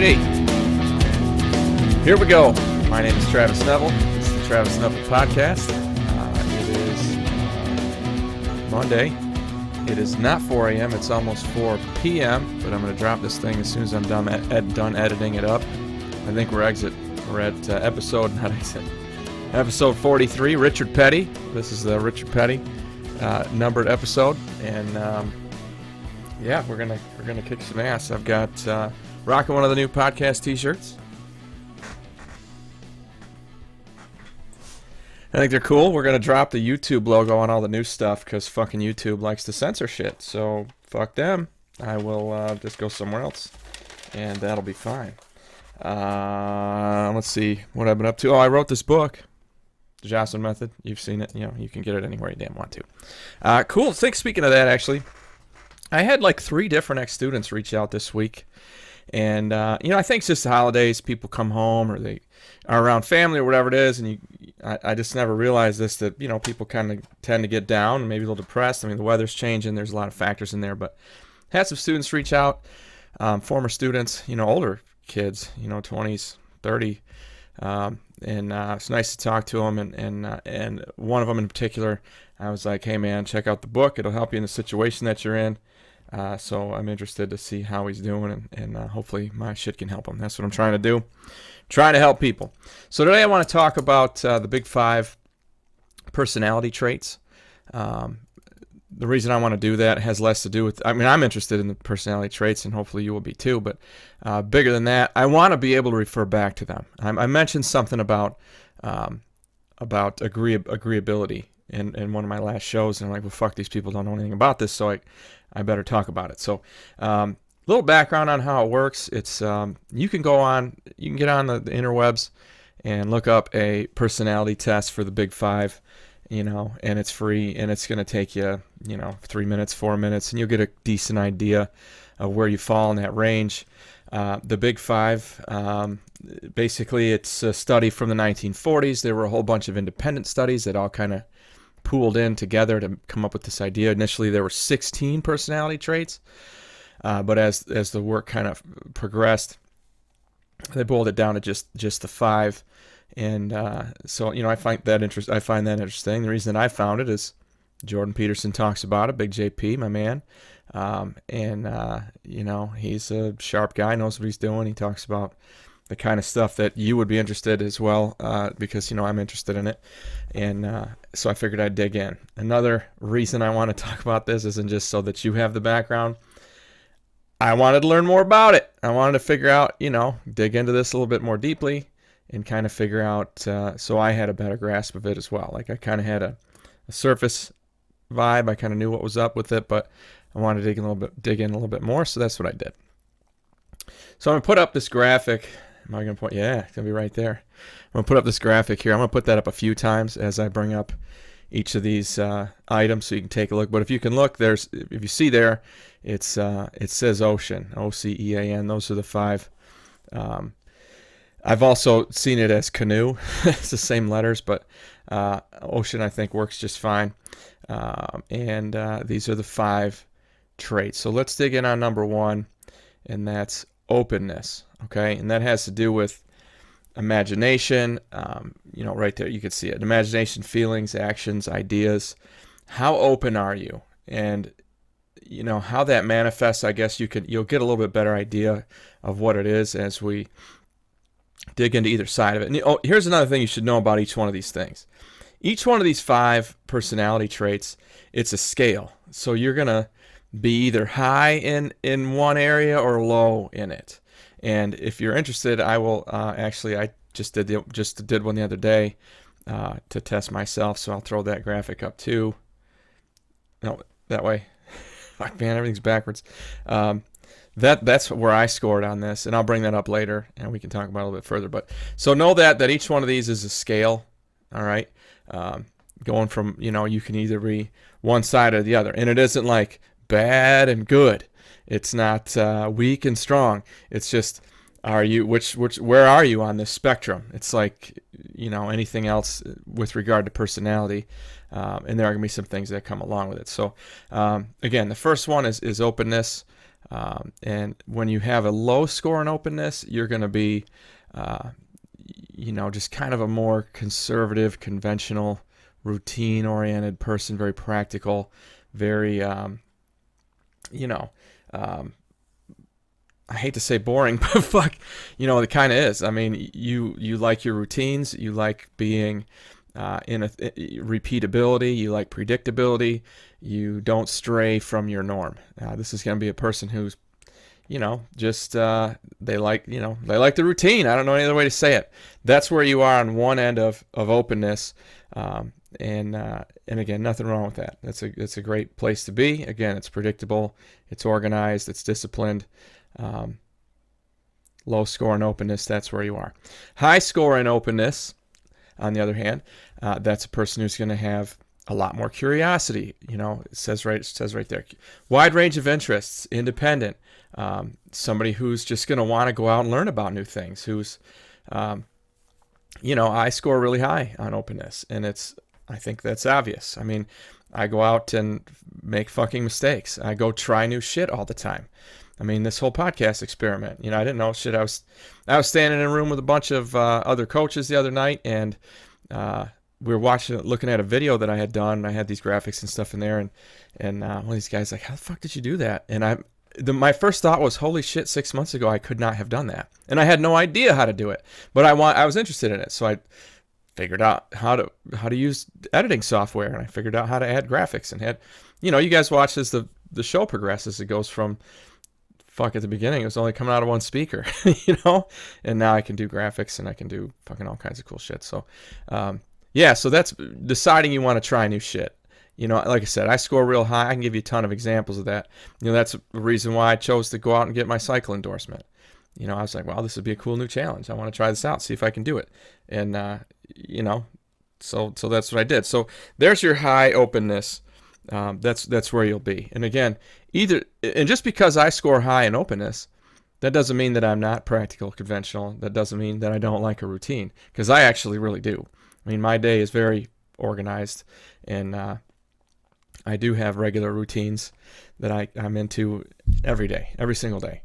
Alrighty, here we go. My name is Travis Neville. This is the Travis Neville Podcast. It is Monday. It is not 4 a.m. It's almost 4 p.m. But I'm going to drop this thing as soon as I'm done editing it up. I think we're at episode 43. Richard Petty. This is the Richard Petty numbered episode, and yeah, we're gonna kick some ass. I've got rocking one of the new podcast t-shirts. I think they're cool. We're gonna drop the YouTube logo on all the new stuff because fucking YouTube likes to censor shit. So fuck them. I will just go somewhere else, and that'll be fine. Let's see what I've been up to. Oh, I wrote this book, The Jossman Method. You've seen it. You know, you can get it anywhere you damn want to. Cool. Speaking of that, actually, I had like 3 different ex-students reach out this week. And, I think it's just the holidays. People come home or they are around family or whatever it is. And I just never realized this, that, people kind of tend to get down and maybe a little depressed. I mean, the weather's changing. There's a lot of factors in there. But had some students reach out, former students, older kids, 20s, 30. And it's nice to talk to them. And one of them in particular, I was like, hey, man, check out the book. It'll help you in the situation that you're in. So I'm interested to see how he's doing, and hopefully my shit can help him. That's what I'm trying to do. Trying to help people. So today I want to talk about the big 5 personality traits. The reason I want to do that has less to do with, I'm interested in the personality traits, and hopefully you will be too, but bigger than that, I want to be able to refer back to them. I mentioned something about agreeability in one of my last shows, and I'm like, well, fuck, these people don't know anything about this, so I better talk about it. So, little background on how it works. It's you can get on the interwebs and look up a personality test for the big 5, and it's free, and it's going to take you, 3 minutes, 4 minutes, and you'll get a decent idea of where you fall in that range. The big 5, basically, it's a study from the 1940s. There were a whole bunch of independent studies that all kind of pooled in together to come up with this idea. Initially, there were 16 personality traits, but as the work kind of progressed, they boiled it down to just the 5. And so I find that interesting. The reason that I found it is Jordan Peterson talks about it. Big JP, my man, he's a sharp guy, knows what he's doing. He talks about the kind of stuff that you would be interested as well, because, I'm interested in it. And so I figured I'd dig in. Another reason I want to talk about this isn't just so that you have the background. I wanted to learn more about it. I wanted to figure out, dig into this a little bit more deeply and kind of figure out, so I had a better grasp of it as well. Like I kind of had a surface vibe. I kind of knew what was up with it, but I wanted to dig in a little bit more. So that's what I did. So I'm going to put up this graphic. Am I going to point? Yeah, it's going to be right there. I'm going to put up this graphic here. I'm going to put that up a few times as I bring up each of these items so you can take a look. But if you can look, if you see there, it says ocean, OCEAN. Those are the 5. I've also seen it as canoe. It's the same letters, but ocean I think works just fine. And these are the 5 traits. So let's dig in on number 1, and that's openness. Okay, and that has to do with imagination. Right there you can see it. Imagination, feelings, actions, ideas. How open are you? And how that manifests, I guess you'll get a little bit better idea of what it is as we dig into either side of it. And, here's another thing you should know about each one of these things. Each one of these 5 personality traits, it's a scale. So you're going to be either high in one area or low in it. And if you're interested, I will I just did one the other day to test myself, so I'll throw that graphic up too. No, that way. Fuck, man, everything's backwards. That's where I scored on this, and I'll bring that up later, and we can talk about it a little bit further. But so know that each one of these is a scale. All right, going from you can either be one side or the other, and it isn't like bad and good. It's not weak and strong. It's just, are you where are you on this spectrum? It's like anything else with regard to personality, and there are going to be some things that come along with it. So again, the first one is openness. And when you have a low score in openness, you're going to be, just kind of a more conservative, conventional, routine-oriented person, very practical, very, I hate to say boring, but fuck, it kind of is. I mean, you like your routines, you like being in repeatability, you like predictability, you don't stray from your norm. This is going to be a person who's, just they like the routine. I don't know any other way to say it. That's where you are on one end of openness, and again, nothing wrong with that. That's a great place to be. Again, it's predictable, it's organized, it's disciplined. Low score in openness, that's where you are. High score in openness, on the other hand, that's a person who's going to have a lot more curiosity. It says right there, wide range of interests, independent, somebody who's just going to want to go out and learn about new things, who's I score really high on openness, and I think that's obvious. I mean, I go out and make fucking mistakes. I go try new shit all the time. I mean, this whole podcast experiment, I didn't know shit. I was standing in a room with a bunch of other coaches the other night, and we were looking at a video that I had done. I had these graphics and stuff in there, and one of these guys like, how the fuck did you do that? And my first thought was, holy shit, 6 months ago I could not have done that, and I had no idea how to do it, but I was interested in it, so I figured out how to use editing software, and I figured out how to add graphics, and you guys watch as the show progresses. It goes from at the beginning, it was only coming out of one speaker, and now I can do graphics and I can do fucking all kinds of cool shit. So, so that's deciding you want to try new shit. Like I said, I score real high. I can give you a ton of examples of that. That's the reason why I chose to go out and get my cycle endorsement. I was like, well, this would be a cool new challenge. I want to try this out, see if I can do it. And, so that's what I did. So there's your high openness. That's where you'll be. And again, just because I score high in openness, that doesn't mean that I'm not practical, conventional. That doesn't mean that I don't like a routine, because I actually really do. I mean, my day is very organized, and I do have regular routines that I'm into every day, every single day.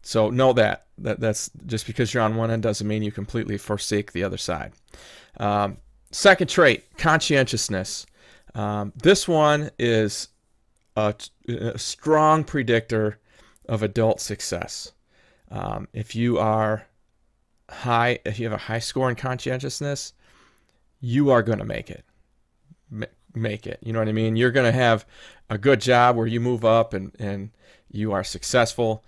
So know that's just because you're on one end doesn't mean you completely forsake the other side. Second trait, conscientiousness. This one is a strong predictor of adult success. If you have a high score in conscientiousness, you are going to make it. Make it. You know what I mean? You're going to have a good job where you move up and you are successful.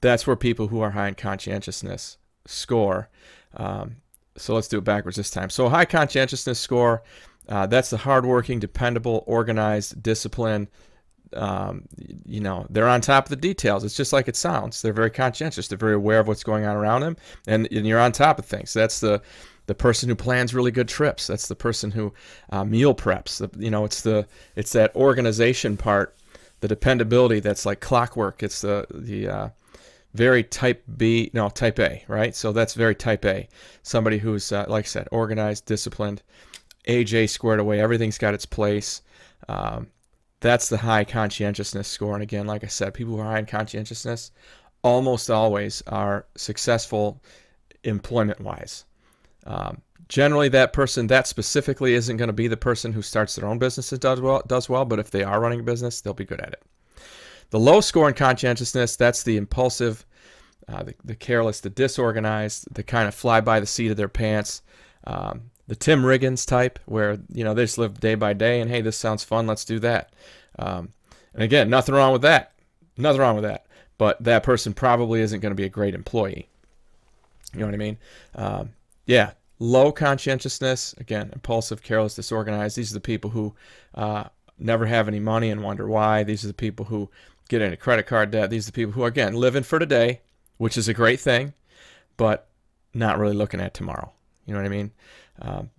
That's where people who are high in conscientiousness score. So let's do it backwards this time. So high conscientiousness score, that's the hardworking, dependable, organized, disciplined. They're on top of the details. It's just like it sounds. They're very conscientious. They're very aware of what's going on around them, and you're on top of things. That's the person who plans really good trips. That's the person who meal preps. It's that organization part, the dependability. That's like clockwork. It's the very type A, right? So that's very type A. Somebody who's like I said, organized, disciplined. AJ squared away. Everything's got its place. That's the high conscientiousness score. And again, like I said, people who are high in conscientiousness almost always are successful employment-wise. Generally, that person, that specifically isn't going to be the person who starts their own business and does well, but if they are running a business, they'll be good at it. The low score in conscientiousness, that's the impulsive, the careless, the disorganized, the kind of fly by the seat of their pants, the Tim Riggins type, where they just live day by day and, hey, this sounds fun, let's do that. And again, nothing wrong with that. But that person probably isn't going to be a great employee. You know what I mean? Low conscientiousness, again, impulsive, careless, disorganized. These are the people who never have any money and wonder why. These are the people who get into credit card debt. These are the people who, again, living for today, which is a great thing, but not really looking at tomorrow. You know what I mean?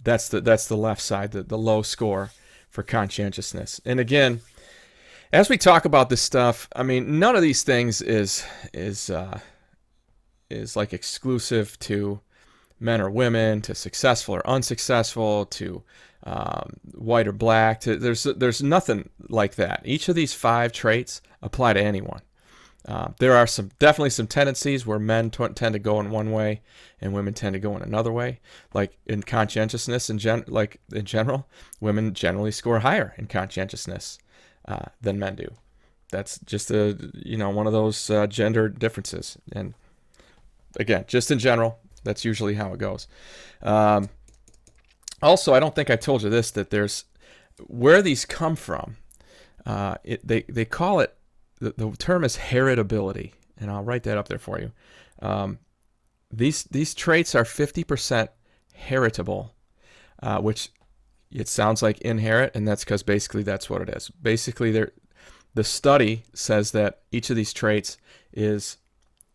That's the left side, the low score for conscientiousness. And again, as we talk about this stuff, I mean, none of these things is like exclusive to men or women, to successful or unsuccessful, to white or black. There's nothing like that. Each of these 5 traits apply to anyone. There are definitely some tendencies where men tend to go in one way and women tend to go in another way. Like in conscientiousness, in general, women generally score higher in conscientiousness than men do. That's just one of those gender differences. And again, just in general, that's usually how it goes. Also, I don't think I told you this, that there's where these come from. They call it, the term is heritability, and I'll write that up there for you. These traits are 50% heritable, which it sounds like inherit, and that's because basically that's what it is. Basically, the study says that each of these traits is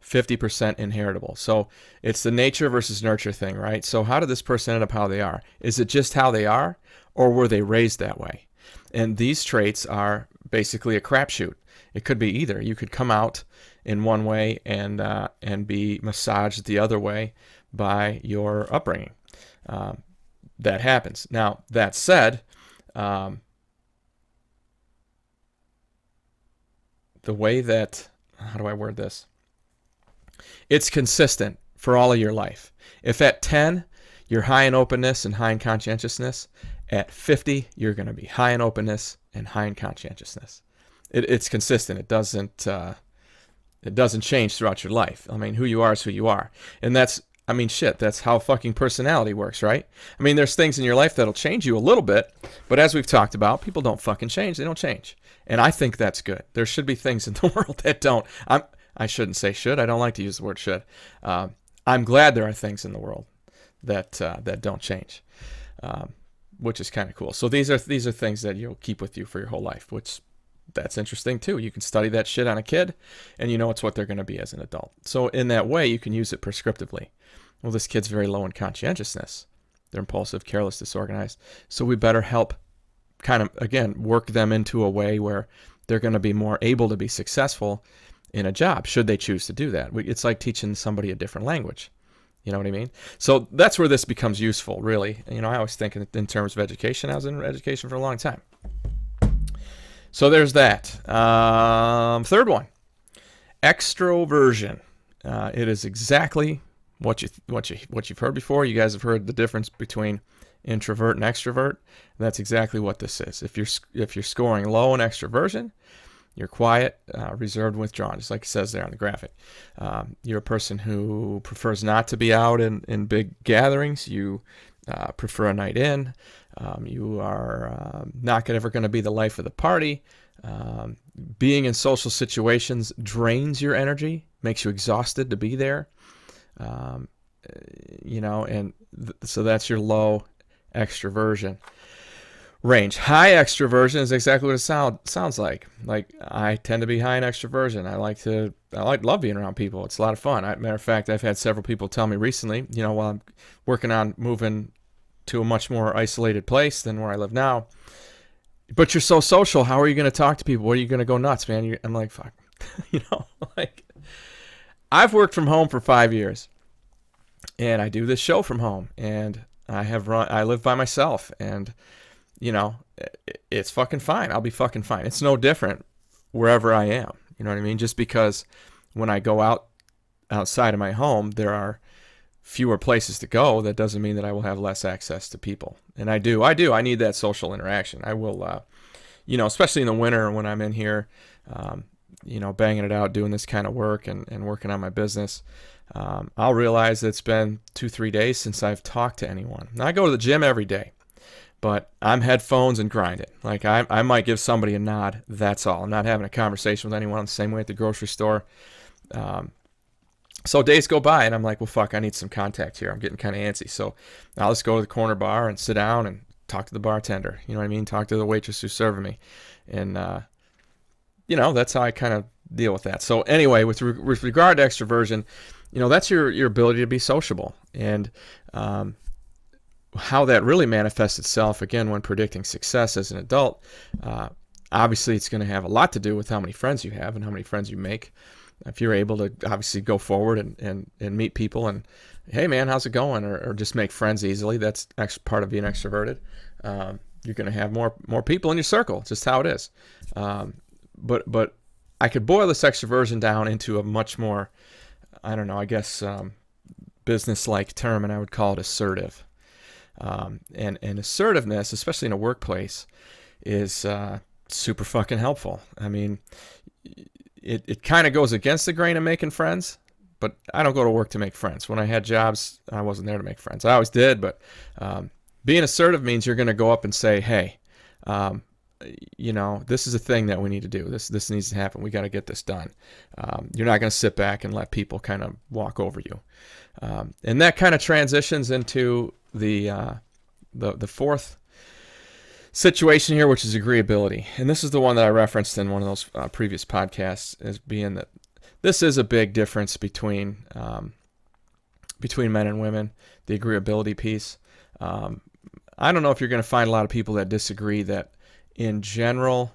50% inheritable. So it's the nature versus nurture thing, right? So how did this person end up how they are? Is it just how they are, or were they raised that way? And these traits are basically a crapshoot. It could be either. You could come out in one way and be massaged the other way by your upbringing. That happens. Now, that said, the way that, how do I word this? It's consistent for all of your life. If at 10, you're high in openness and high in conscientiousness, at 50, you're going to be high in openness and high in conscientiousness. It's consistent. It doesn't change throughout your life. I mean, who you are is who you are. And that's how fucking personality works, right? I mean, there's things in your life that'll change you a little bit, but as we've talked about, people don't fucking change. They don't change. And I think that's good. There should be things in the world that don't. I shouldn't say should. I don't like to use the word should. I'm glad there are things in the world that don't change, which is kind of cool. So these are things that you'll keep with you for your whole life, which that's interesting too. You can study that shit on a kid, and you know it's what they're going to be as an adult. So in that way, you can use it prescriptively. Well, this kid's very low in conscientiousness. They're impulsive, careless, disorganized. So we better help kind of, again, work them into a way where they're going to be more able to be successful in a job, should they choose to do that. It's like teaching somebody a different language. You know what I mean? So that's where this becomes useful, really. I always think in terms of education. I was in education for a long time. So there's that. Third one, extroversion. It is exactly what you've heard before. You guys have heard the difference between introvert and extrovert. That's exactly what this is. If you're scoring low in extroversion, you're quiet, reserved, and withdrawn, just like it says there on the graphic. You're a person who prefers not to be out in big gatherings. You prefer a night in. You are not ever going to be the life of the party. Being in social situations drains your energy, makes you exhausted to be there. So that's your low extroversion range. High extroversion is exactly what it sounds like. Like, I tend to be high in extroversion. I love being around people. It's a lot of fun. Matter of fact, I've had several people tell me recently, while I'm working on moving to a much more isolated place than where I live now, but you're so social. How are you going to talk to people? What are you going to go nuts, man? I'm like, fuck, I've worked from home for 5 years, and I do this show from home, and I live by myself, and it's fucking fine. I'll be fucking fine. It's no different wherever I am. You know what I mean? Just because when I go outside of my home, there are fewer places to go, that doesn't mean that I will have less access to people. And I do. I need that social interaction. I will, especially in the winter when I'm in here, banging it out, doing this kind of work and working on my business. I'll realize that it's been 2-3 days since I've talked to anyone. Now, I go to the gym every day, but I'm headphones and grinding. Like, I might give somebody a nod. That's all. I'm not having a conversation with anyone the same way at the grocery store. So days go by, and I'm like, well, fuck, I need some contact here. I'm getting kind of antsy. So I'll just go to the corner bar and sit down and talk to the bartender. You know what I mean? Talk to the waitress who's serving me. And, that's how I kind of deal with that. So anyway, with regard to extroversion, that's your ability to be sociable. And how that really manifests itself, again, when predicting success as an adult, obviously it's going to have a lot to do with how many friends you have and how many friends you make. If you're able to obviously go forward and meet people and, hey, man, how's it going? Or just make friends easily. That's part of being extroverted. you're going to have more people in your circle. It's just how it is. But I could boil this extroversion down into a much more, I don't know, I guess business-like term, and I would call it assertive. And assertiveness, especially in a workplace, is super fucking helpful. I mean, it kind of goes against the grain of making friends, but I don't go to work to make friends. When I had jobs, I wasn't there to make friends. I always did, but being assertive means you're going to go up and say, hey, this is a thing that we need to do. This needs to happen. We got to get this done. You're not going to sit back and let people kind of walk over you. And that kind of transitions into the fourth situation here, which is agreeability. And this is the one that I referenced in one of those previous podcasts as being that this is a big difference between men and women, the agreeability piece. I don't know if you're going to find a lot of people that disagree that in general,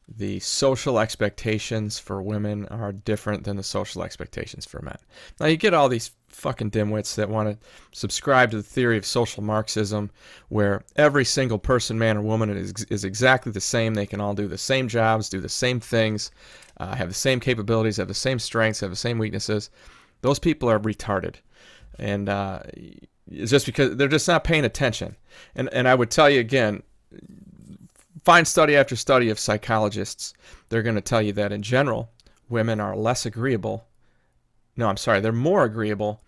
the social expectations for women are different than the social expectations for men. Now, you get all these fucking dimwits that want to subscribe to the theory of social Marxism, where every single person, man or woman, is exactly the same. They can all do the same jobs, do the same things, have the same capabilities, have the same strengths, have the same weaknesses. Those people are retarded. And it's just because they're just not paying attention. And I would tell you again, find study after study of psychologists. They're going to tell you that in general, women are less agreeable. No, I'm sorry, they're more agreeable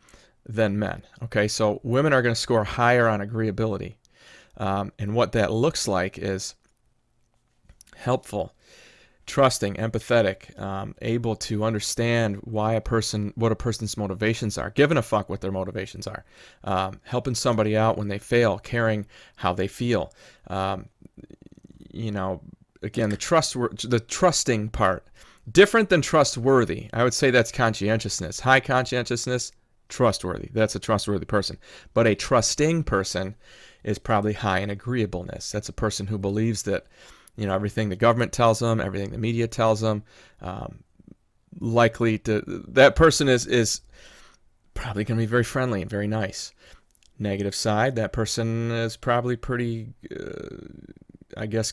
than men. Okay, so women are going to score higher on agreeability. And what that looks like is helpful, trusting, empathetic, able to understand what a person's motivations are, giving a fuck what their motivations are, helping somebody out when they fail, caring how they feel. Again, the trusting part, different than trustworthy. I would say that's conscientiousness. High conscientiousness, trustworthy. That's a trustworthy person. But a trusting person is probably high in agreeableness. That's a person who believes that, everything the government tells them, everything the media tells them, that person is probably going to be very friendly and very nice. Negative side, that person is probably pretty,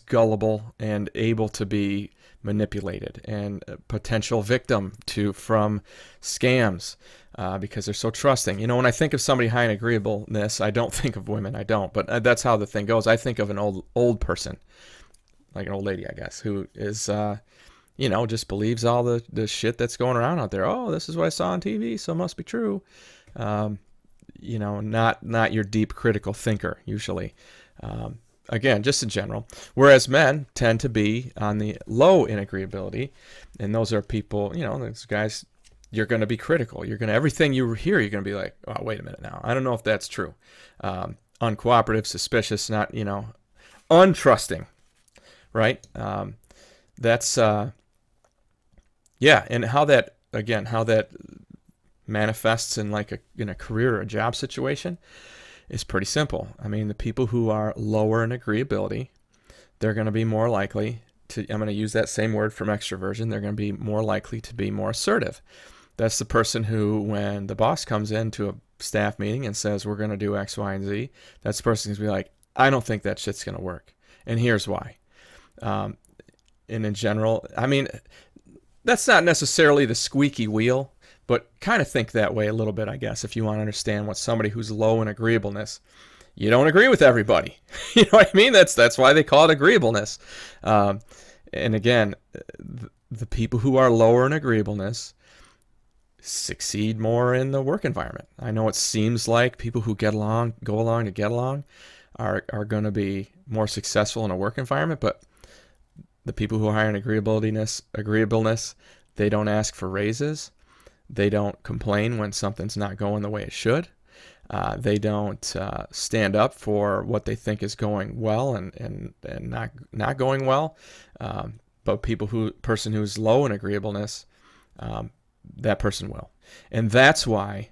gullible and able to be manipulated and a potential victim from scams because they're so trusting. When I think of somebody high in agreeableness, I don't think of women. I don't, but that's how the thing goes. I think of an old person, like an old lady, I guess, who is, just believes all the shit that's going around out there. Oh, this is what I saw on TV, so it must be true. Not your deep critical thinker usually. Again, just in general. Whereas men tend to be on the low in agreeability, and those are people, those guys, you're going to be critical. Everything you hear, you're going to be like, oh, wait a minute now. I don't know if that's true. Uncooperative, suspicious, not, untrusting, right? That's, and how that manifests in in a career or a job situation is pretty simple. I mean, the people who are lower in agreeability, they're going to be more likely to, I'm going to use that same word from extroversion, they're going to be more likely to be more assertive. That's the person who, when the boss comes into a staff meeting and says, we're going to do X, Y, and Z, that's the person who's going to be like, I don't think that shit's going to work. And here's why. And in general, I mean, that's not necessarily the squeaky wheel, but kind of think that way a little bit, I guess, if you want to understand what somebody who's low in agreeableness. You don't agree with everybody. You know what I mean? That's why they call it agreeableness. And again, the people who are lower in agreeableness succeed more in the work environment. I know it seems like people who go along to get along are going to be more successful in a work environment, but the people who are higher in agreeableness, they don't ask for raises. They don't complain when something's not going the way it should. They don't stand up for what they think is going well and not going well. But person who's low in agreeableness, that person will. And that's why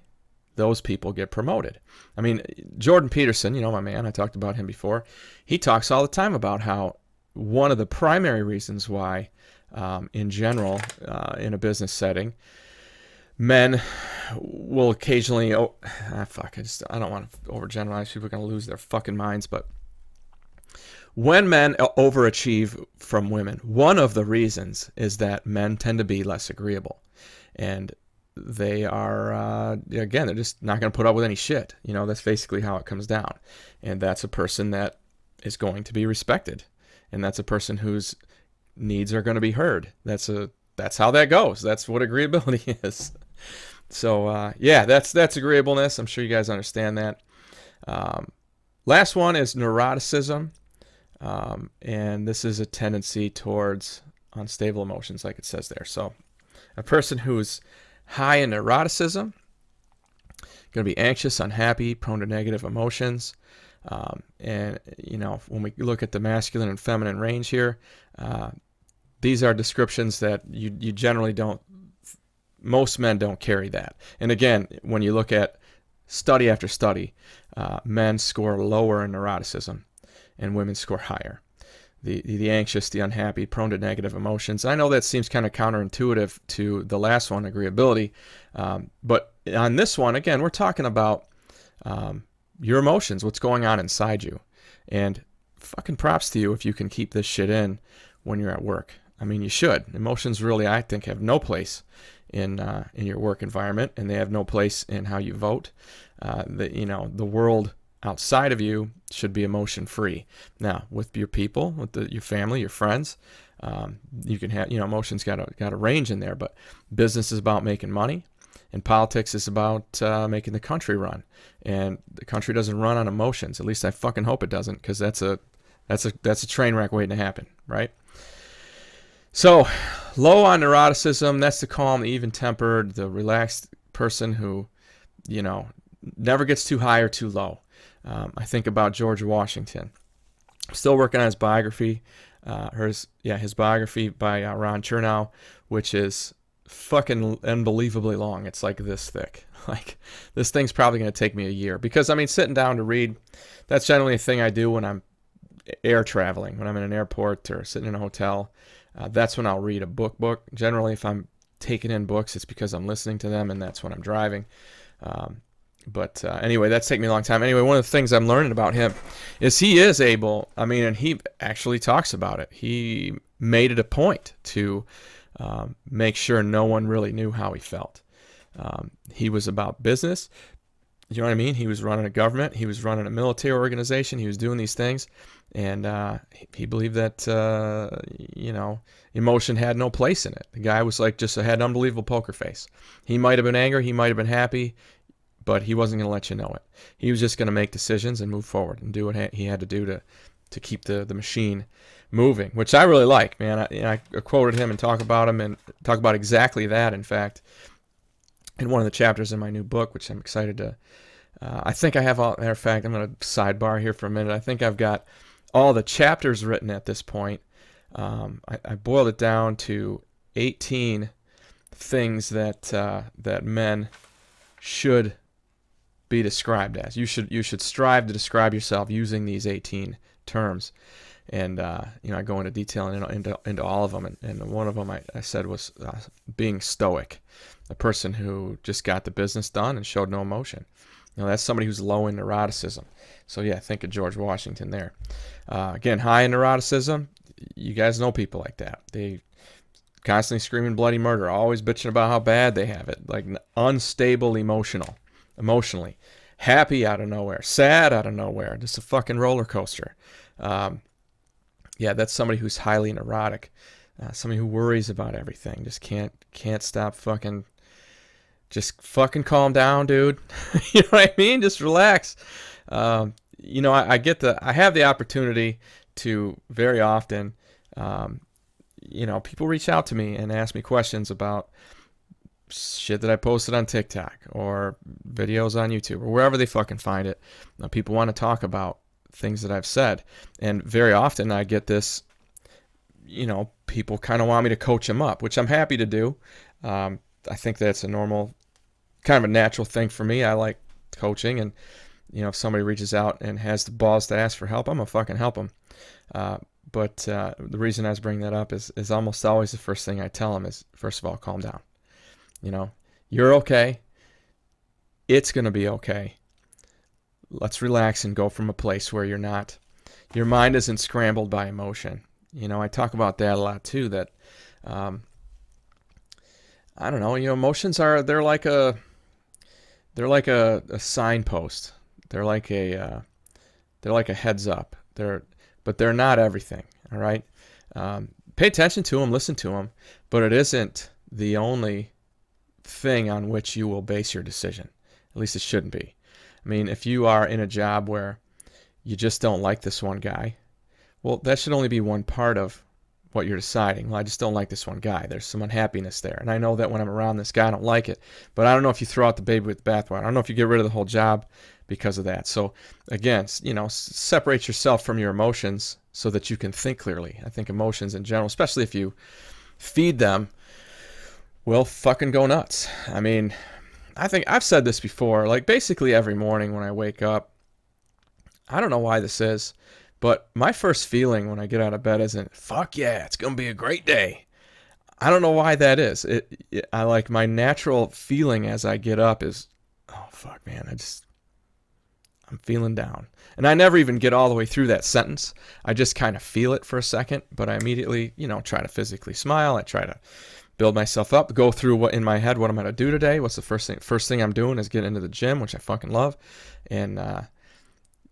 those people get promoted. I mean, Jordan Peterson, my man, I talked about him before. He talks all the time about how one of the primary reasons why, in general, in a business setting, men will occasionally, I don't want to overgeneralize. People are going to lose their fucking minds, but when men overachieve from women, one of the reasons is that men tend to be less agreeable. And they are, again, they're just not going to put up with any shit. That's basically how it comes down. And that's a person that is going to be respected. And that's a person whose needs are going to be heard. That's how that goes. That's what agreeability is. So, yeah, that's agreeableness. I'm sure you guys understand that. Last one is neuroticism. And this is a tendency towards unstable emotions, like it says there. So a person who's high in neuroticism, going to be anxious, unhappy, prone to negative emotions. And, when we look at the masculine and feminine range here, these are descriptions that you generally don't, most men don't carry that. And again, when you look at study after study, men score lower in neuroticism and women score higher. The anxious, the unhappy, prone to negative emotions. I know that seems kind of counterintuitive to the last one, agreeability. But on this one, again, we're talking about your emotions, what's going on inside you. And fucking props to you if you can keep this shit in when you're at work. I mean, you should. Emotions really, I think, have no place in your work environment, and they have no place in how you vote. The world outside of you should be emotion free. Now, with your people, with your family, your friends, you can have, emotions got a range in there. But business is about making money, and politics is about making the country run. And the country doesn't run on emotions. At least I fucking hope it doesn't, because that's a train wreck waiting to happen, right? So, low on neuroticism, that's the calm, the even-tempered, the relaxed person who, never gets too high or too low. I think about George Washington. Still working on his biography. His biography by Ron Chernow, which is fucking unbelievably long. It's like this thick. Like, this thing's probably going to take me a year. Because, sitting down to read, that's generally a thing I do when I'm air traveling, when I'm in an airport or sitting in a hotel. That's when I'll read a book. Generally, if I'm taking in books, it's because I'm listening to them, and that's when I'm driving. But anyway, that's taken me a long time. Anyway, one of the things I'm learning about him is he is able, and he actually talks about it. He made it a point to make sure no one really knew how he felt. He was about business. You know what I mean? He was running a government. He was running a military organization. He was doing these things. And he believed that, emotion had no place in it. The guy was like, had an unbelievable poker face. He might have been angry. He might have been happy. But he wasn't going to let you know it. He was just going to make decisions and move forward and do what he had to do to keep the machine moving, which I really like, man. I quoted him and talk about exactly that, in fact, in one of the chapters in my new book, which I'm excited to. I think I have all. Matter of fact, I'm going to sidebar here for a minute. I think I've got all the chapters written at this point. I boiled it down to 18 things that men should be described as. You should strive to describe yourself using these 18 terms. And I go into detail into all of them. And one of them I said was being stoic, a person who just got the business done and showed no emotion. That's somebody who's low in neuroticism. So yeah, think of George Washington there. Again, high in neuroticism. You guys know people like that. They constantly screaming bloody murder, always bitching about how bad they have it, like unstable emotionally, happy out of nowhere, sad out of nowhere, just a fucking roller coaster. That's somebody who's highly neurotic, somebody who worries about everything, just can't stop fucking. Just fucking calm down, dude. You know what I mean? Just relax. I have the opportunity to very often, people reach out to me and ask me questions about shit that I posted on TikTok or videos on YouTube or wherever they fucking find it. People want to talk about things that I've said. And very often I get this, people kind of want me to coach them up, which I'm happy to do. I think that's a normal, kind of a natural thing for me. I like coaching, and if somebody reaches out and has the balls to ask for help, I'm gonna fucking help them. But the reason I was bringing that up is almost always the first thing I tell them is, first of all, calm down. You're okay. It's gonna be okay. Let's relax and go from a place where you're not your mind isn't scrambled by emotion. I talk about that a lot too, that I don't know, emotions they're like a signpost. They're like a heads up. But they're not everything. All right. Pay attention to them, listen to them, but it isn't the only thing on which you will base your decision. At least it shouldn't be. I mean, if you are in a job where you just don't like this one guy, well, that should only be one part of what you're deciding. Well, I just don't like this one guy. There's some unhappiness there. And I know that when I'm around this guy, I don't like it. But I don't know if you throw out the baby with the bathwater. I don't know if you get rid of the whole job because of that. So again, separate yourself from your emotions so that you can think clearly. I think emotions in general, especially if you feed them, will fucking go nuts. I mean, I think I've said this before, like basically every morning when I wake up, I don't know why this is, but my first feeling when I get out of bed isn't, fuck yeah, it's going to be a great day. I don't know why that is. I like my natural feeling as I get up is, oh, fuck, man, I'm feeling down. And I never even get all the way through that sentence. I just kind of feel it for a second, but I immediately, try to physically smile. I try to build myself up, go through what in my head, what I'm going to do today. What's the first thing? First thing I'm doing is getting into the gym, which I fucking love. And, and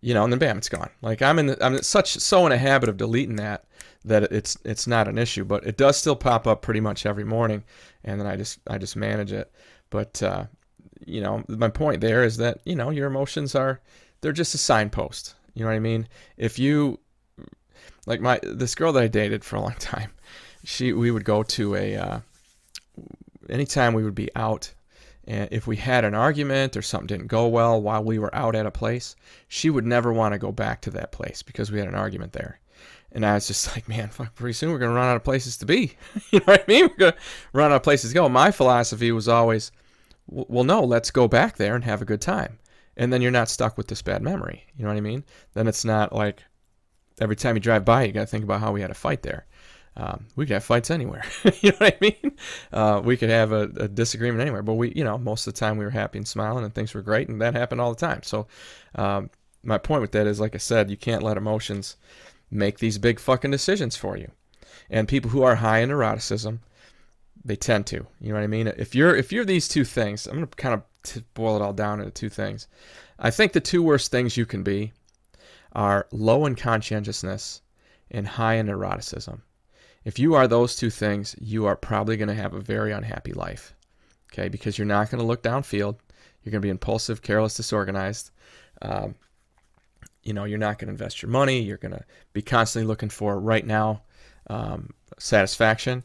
then bam, it's gone. Like I'm in a habit of deleting that it's not an issue, but it does still pop up pretty much every morning, and then I just manage it. But my point there is that your emotions they're just a signpost. You know what I mean? If you like this girl that I dated for a long time, we would go to anytime we would be out. And if we had an argument or something didn't go well while we were out at a place, she would never want to go back to that place because we had an argument there. And I was just like, man, fuck, pretty soon we're going to run out of places to be. You know what I mean? We're going to run out of places to go. My philosophy was always, well, no, let's go back there and have a good time. And then you're not stuck with this bad memory. You know what I mean? Then it's not like every time you drive by, you got to think about how we had a fight there. We could have fights anywhere. You know what I mean? We could have a disagreement anywhere, but most of the time we were happy and smiling and things were great, and that happened all the time. So my point with that is, like I said, you can't let emotions make these big fucking decisions for you. And people who are high in neuroticism, they tend to. You know what I mean? If you're these two things, I'm going to kind of boil it all down into two things. I think the two worst things you can be are low in conscientiousness and high in neuroticism. If you are those two things, you are probably going to have a very unhappy life, okay? Because you're not going to look downfield. You're going to be impulsive, careless, disorganized. You're not going to invest your money. You're going to be constantly looking for right now satisfaction,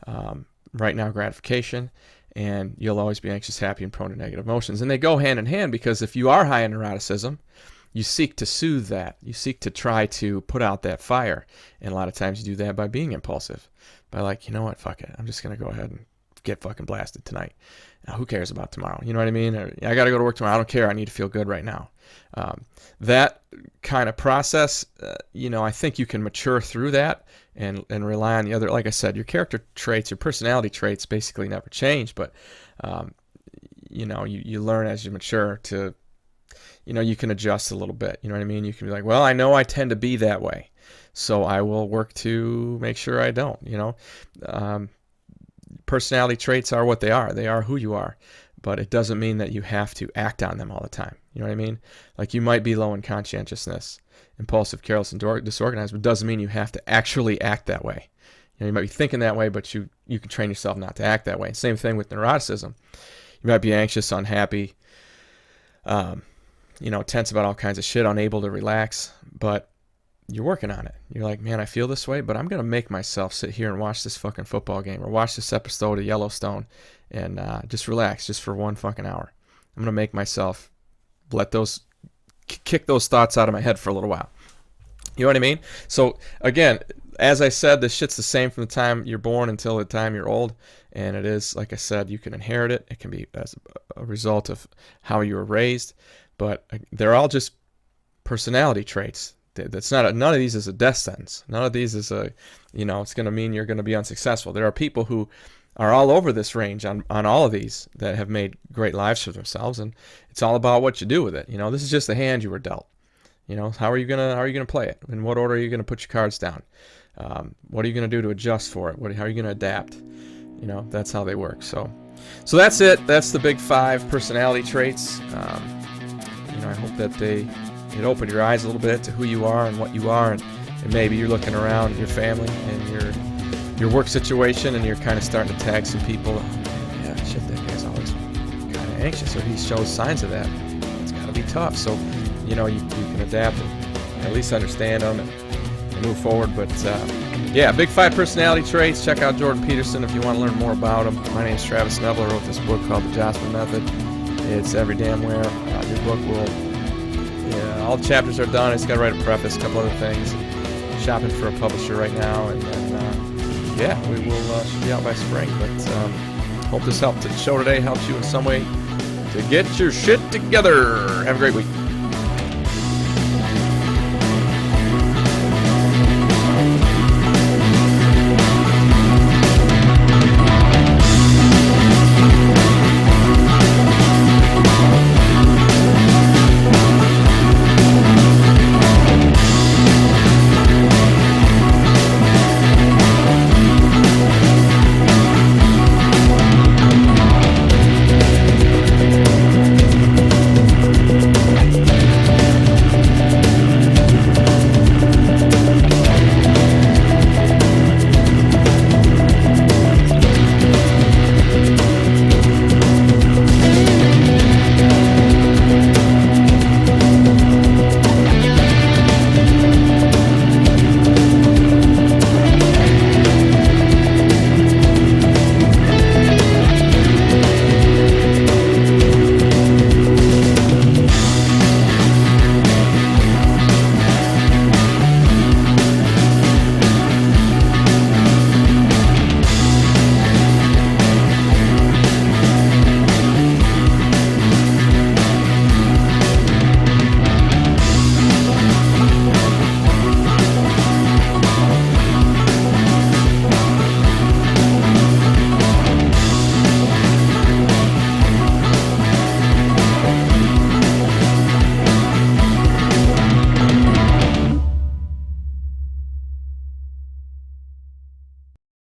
right now gratification, and you'll always be anxious, happy, and prone to negative emotions. And they go hand in hand because if you are high in neuroticism, you seek to soothe that. You seek to try to put out that fire. And a lot of times you do that by being impulsive. By like, you know what, fuck it. I'm just going to go ahead and get fucking blasted tonight. Now, who cares about tomorrow? You know what I mean? Or, I got to go to work tomorrow. I don't care. I need to feel good right now. That kind of process, I think you can mature through that and rely on the other. Like I said, your character traits, your personality traits basically never change. But, you learn as you mature to, you can adjust a little bit. You know what I mean? You can be like, well, I know I tend to be that way, so I will work to make sure I don't. Personality traits are what they are. They are who you are, but it doesn't mean that you have to act on them all the time. You know what I mean? Like you might be low in conscientiousness, impulsive, careless, and disorganized, but it doesn't mean you have to actually act that way. You might be thinking that way, but you can train yourself not to act that way. Same thing with neuroticism. You might be anxious, unhappy, tense about all kinds of shit, unable to relax, but you're working on it. You're like, man, I feel this way, but I'm going to make myself sit here and watch this fucking football game or watch this episode of Yellowstone and just relax just for 1 fucking hour. I'm going to make myself kick those thoughts out of my head for a little while. You know what I mean? So again, as I said, this shit's the same from the time you're born until the time you're old. And it is, like I said, you can inherit it. It can be as a result of how you were raised. But they're all just personality traits. None of these is a death sentence. None of these is it's going to mean you're going to be unsuccessful. There are people who are all over this range on all of these that have made great lives for themselves, and it's all about what you do with it. This is just the hand you were dealt. How are you gonna play it? In what order are you gonna put your cards down? What are you gonna do to adjust for it? How are you gonna adapt? That's how they work. So that's it. That's the big 5 personality traits. I hope that it opened your eyes a little bit to who you are and what you are, and maybe you're looking around your family and your work situation, and you're kind of starting to tag some people. Yeah, shit, that guy's always kind of anxious, or he shows signs of that. It's got to be tough. So, you can adapt and at least understand them and move forward. But big 5 personality traits. Check out Jordan Peterson if you want to learn more about him. My name is Travis Neville. I wrote this book called The Jossman Method. It's every damn where. Your book all the chapters are done. It's got to write a preface, a couple other things. Shopping for a publisher right now, and then we will should be out by spring. But hope this helped. The show today helps you in some way to get your shit together. Have a great week.